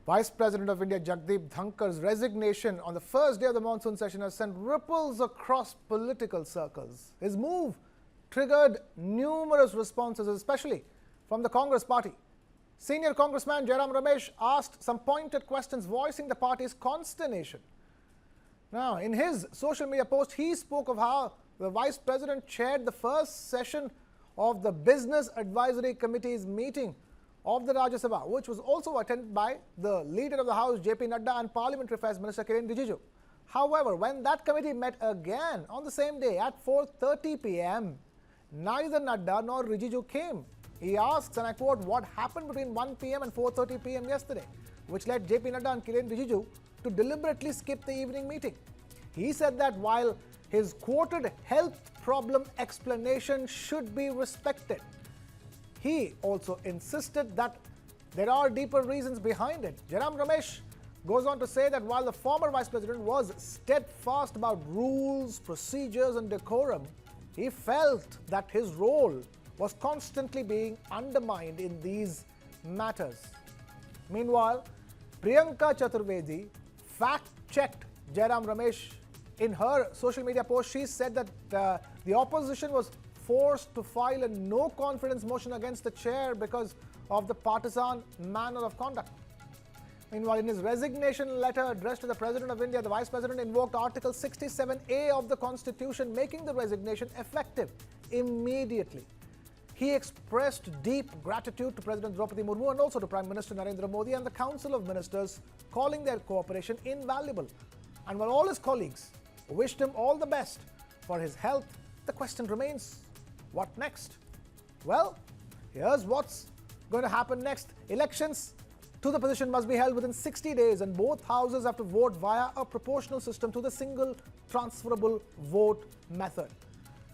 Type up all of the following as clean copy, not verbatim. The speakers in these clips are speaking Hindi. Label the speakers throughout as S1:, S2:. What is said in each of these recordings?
S1: Vice President of India Jagdeep Dhankar's resignation on the first day of the monsoon session has sent ripples across political circles. His move triggered numerous responses, especially from the Congress party. Senior Congressman Jairam Ramesh asked some pointed questions voicing the party's consternation. Now, in his social media post, he spoke of how the Vice President chaired the first session of the Business Advisory Committee's meeting of the Rajya Sabha, which was also attended by the Leader of the House, JP Nadda, and Parliamentary Affairs Minister Kiren Rijiju. However, when that committee met again on the same day at 4:30 p.m., neither Nadda nor Rijiju came. He asks, and I quote, what happened between 1 p.m. and 4:30 p.m. yesterday, which led JP Nadda and Kiren Rijiju to deliberately skip the evening meeting. He said that while his quoted health problem explanation should be respected, he also insisted that there are deeper reasons behind it. Jairam Ramesh goes on to say that while the former Vice President was steadfast about rules, procedures and decorum, he felt that his role was constantly being undermined in these matters. Meanwhile, Priyanka Chaturvedi fact-checked Jairam Ramesh. In her social media post, she said that the opposition was forced to file a no-confidence motion against the chair because of the partisan manner of conduct. Meanwhile, in his resignation letter addressed to the President of India, the Vice President invoked Article 67A of the Constitution, making the resignation effective immediately. He expressed deep gratitude to President Draupadi Murmu and also to Prime Minister Narendra Modi and the Council of Ministers, calling their cooperation invaluable. And while all his colleagues wished him all the best for his health, the question remains, what next? Well, here's what's going to happen next. Elections to the position must be held within 60 days and both houses have to vote via a proportional system to the single transferable vote method.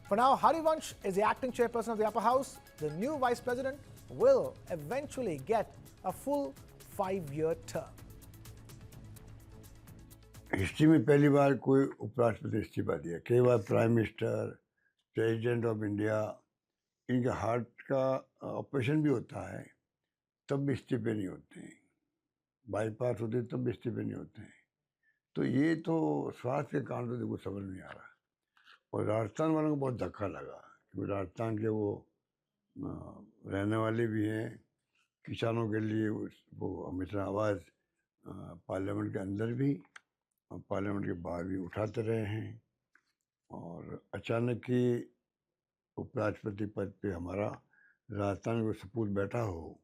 S1: For now, Harivansh is the acting chairperson of the upper house. The new vice president will eventually get a full 5-year term.
S2: History में पहली बार कोई उपराष्ट्रपति इस्तीफा दिया। कई बार prime minister, president of India, इनके हार्ट का ऑपरेशन भी होता है, तब भी इस्तीफे नहीं होते हैं। बाईपास होते हैं तब भी इस्तीफे नहीं होते हैं। तो ये तो स्वास्थ्य के कारण तो देखो समझ नहीं आ रहा। और राजस्थान वालों को बहुत धक्का लगा क्योंकि राजस्थान के वो रहने वाले भी हैं। किसानों के लिए वो हमेशा आवाज़ पार्लियामेंट के अंदर भी और पार्लियामेंट के बाहर भी उठाते रहे हैं। और अचानक ही उपराष्ट्रपति पद पे हमारा राजस्थान को सपूत बैठा हो,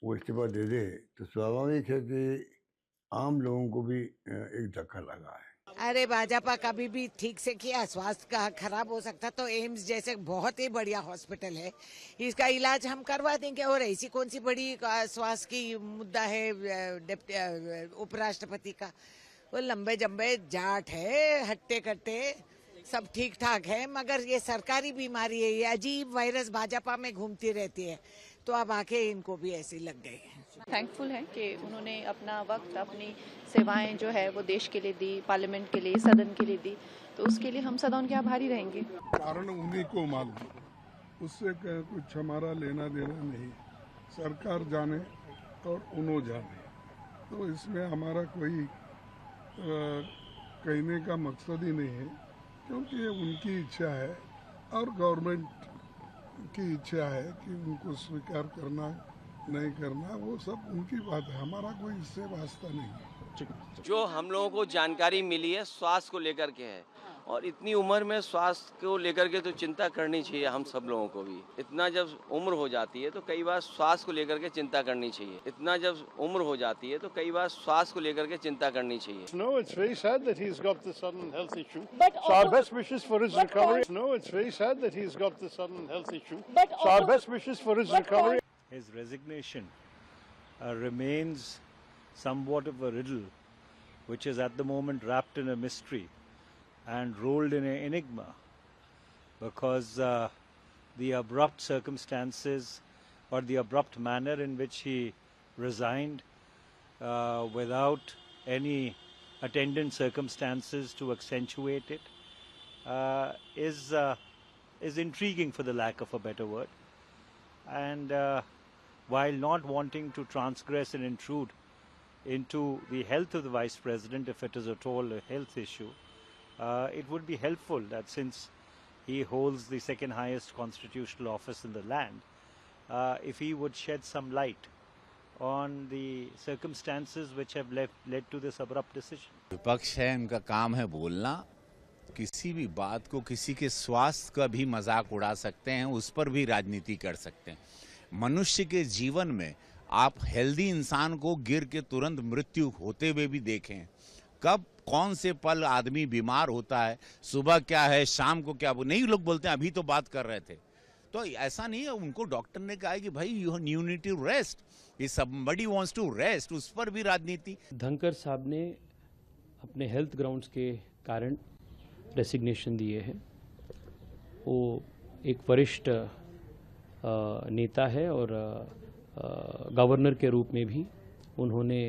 S2: वो इस्तीफा दे दे तो स्वाभाविक है कि आम लोगों को भी एक धक्का लगा है।
S3: अरे भाजपा कभी भी ठीक से किया, स्वास्थ्य का खराब हो सकता तो एम्स जैसे बहुत ही बढ़िया हॉस्पिटल है, इसका इलाज हम करवा देंगे। और ऐसी कौन सी बड़ी स्वास्थ्य की मुद्दा है उपराष्ट्रपति का? वो लंबे जंबे जाट है, हट्टे कट्टे सब ठीक ठाक है, मगर ये सरकारी बीमारी है, ये अजीब वायरस भाजपा में घूमती रहती है, तो अब आके इनको भी ऐसी लग गई है।
S4: थैंकफुल है कि उन्होंने अपना वक्त, अपनी सेवाएं जो है वो देश के लिए दी, पार्लियामेंट के लिए, सदन के लिए दी, तो उसके लिए हम सदा उनके आभारी रहेंगे।
S5: कारण उन्हीं को मालूम, उससे कुछ हमारा लेना देना नहीं। सरकार जाने और उन्हों जाने, तो इसमें हमारा कोई कहने का मकसद ही नहीं है, क्योंकि ये उनकी इच्छा है और गवर्नमेंट की इच्छा है कि उनको स्वीकार करना नहीं करना, वो सब उनकी बात है, हमारा कोई इससे वास्ता नहीं है।
S6: जो हम लोगों को जानकारी मिली है स्वास्थ्य को लेकर के है, और इतनी उम्र में स्वास्थ्य को लेकर के तो चिंता करनी चाहिए हम सब लोगों को भी। इतना जब उम्र हो जाती है तो कई बार स्वास्थ्य को लेकर के चिंता करनी चाहिए। इतना जब उम्र हो जाती है तो कई बार स्वास्थ्य को लेकर के चिंता करनी चाहिए।
S7: No, it's very sad that he's got the sudden health issue. So our best wishes for his recovery. No, it's very sad that he's got the sudden health issue. So our best wishes for his recovery.
S8: His resignation remains somewhat of a riddle, which is at the moment wrapped in a mystery and rolled in an enigma, because the abrupt circumstances or the abrupt manner in which he resigned without any attendant circumstances to accentuate it is intriguing, for the lack of a better word. And while not wanting to transgress and intrude into the health of the Vice President, if it is at all a health issue, it would be helpful that since he holds the second highest constitutional office in the land, if he would shed some light on the circumstances which have led to this abrupt decision.
S9: विपक्ष है, उनका काम है बोलना, किसी भी बात को, किसी के स्वास्थ्य का भी मजाक उड़ा सकते हैं, उस पर भी राजनीति कर सकते हैं। मनुष्य के जीवन में आप हेल्दी इंसान को गिर के तुरंत मृत्यु होते हुए भी देखें। कब कौन से पल आदमी बीमार होता है, सुबह क्या है, शाम को क्या, नहीं लोग बोलते हैं, अभी तो बात कर रहे थे। तो ऐसा नहीं है, उनको डॉक्टर ने कहा कि भाई you need to rest, if somebody wants to rest, उस पर भी राजनीति।
S10: धनखड़ साहब ने अपने हेल्थ ग्राउंड्स के कारण रेसिग्नेशन दिए हैं। वो एक वरिष्ठ नेता है और गवर्नर के रूप में भी उन्होंने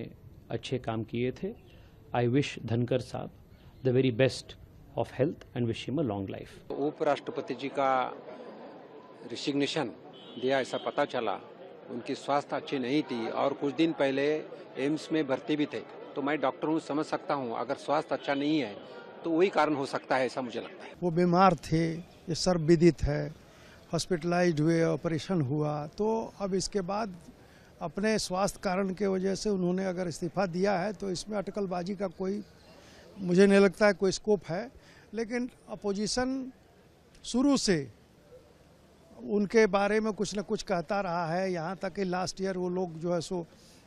S10: अच्छे काम किए थे। आई विश धनखड़ साहब the very best of health and wish him a long life.
S11: उपराष्ट्रपति जी का रिसिग्नेशन दिया ऐसा पता चला, उनकी स्वास्थ्य अच्छी नहीं थी और कुछ दिन पहले एम्स में भर्ती भी थे। तो मैं डॉक्टर हूँ, समझ सकता हूँ अगर स्वास्थ्य अच्छा नहीं है तो वही कारण हो सकता है, ऐसा मुझे लगता है।
S12: वो बीमार थे, ये सर्वविदित है, हॉस्पिटलाइज्ड हुए, ऑपरेशन हुआ, तो अब इसके बाद अपने स्वास्थ्य कारण के वजह से उन्होंने अगर इस्तीफा दिया है तो इसमें अटकलबाजी का कोई, मुझे नहीं लगता है कोई स्कोप है। लेकिन अपोजिशन शुरू से उनके बारे में कुछ न कुछ कहता रहा है, यहाँ तक कि लास्ट ईयर वो लोग जो है सो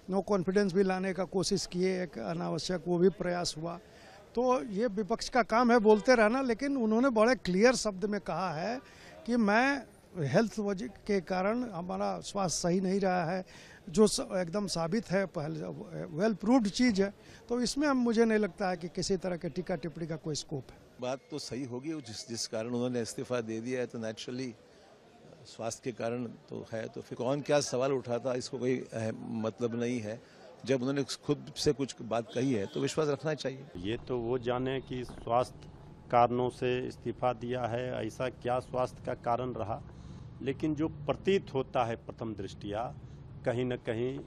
S12: नो कॉन्फिडेंस भी लाने का कोशिश किए, एक अनावश्यक वो भी प्रयास हुआ। तो ये विपक्ष का काम है बोलते रहना, लेकिन उन्होंने बड़े क्लियर शब्द में कहा है कि मैं हेल्थ वजह के कारण हमारा स्वास्थ्य सही नहीं रहा है, जो एकदम साबित है, वेल प्रूव्ड चीज़ है। तो इसमें मुझे नहीं लगता है कि किसी तरह के टीका टिप्पणी का कोई स्कोप है।
S13: बात तो सही होगी, जिस कारण उन्होंने इस्तीफा दे दिया है तो नेचुरली स्वास्थ्य के कारण तो है, तो फिर कौन क्या सवाल उठाता इसको कोई मतलब नहीं है। जब उन्होंने खुद से कुछ बात कही है तो विश्वास रखना चाहिए।
S14: ये तो वो जाने कि स्वास्थ्य कारणों से इस्तीफा दिया है, ऐसा क्या स्वास्थ्य का कारण रहा, लेकिन जो प्रतीत होता है प्रथम दृष्टिया कहीं न कहीं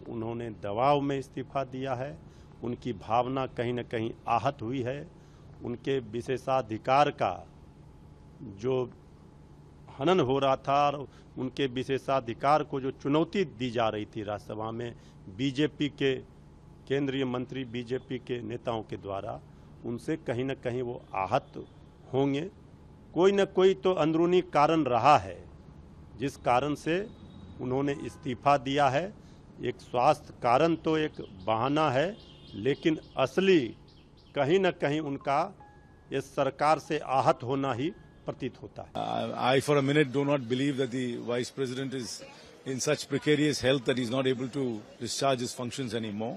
S14: उन्होंने दबाव में इस्तीफा दिया है, उनकी भावना कहीं न कहीं आहत हुई है, उनके विशेषाधिकार का जो हनन हो रहा था और उनके विशेषाधिकार को जो चुनौती दी जा रही थी राज्यसभा में बीजेपी के केंद्रीय मंत्री, बीजेपी के नेताओं के द्वारा, उनसे कहीं न कहीं वो आहत होंगे। कोई न कोई तो अंदरूनी कारण रहा है जिस कारण से उन्होंने इस्तीफा दिया है। एक स्वास्थ्य कारण तो एक बहाना है, लेकिन असली कहीं न कहीं उनका इस सरकार से आहत होना ही प्रतीत होता है।
S13: I for a minute do not believe that the Vice President is in such precarious health that he is not able to discharge his functions anymore.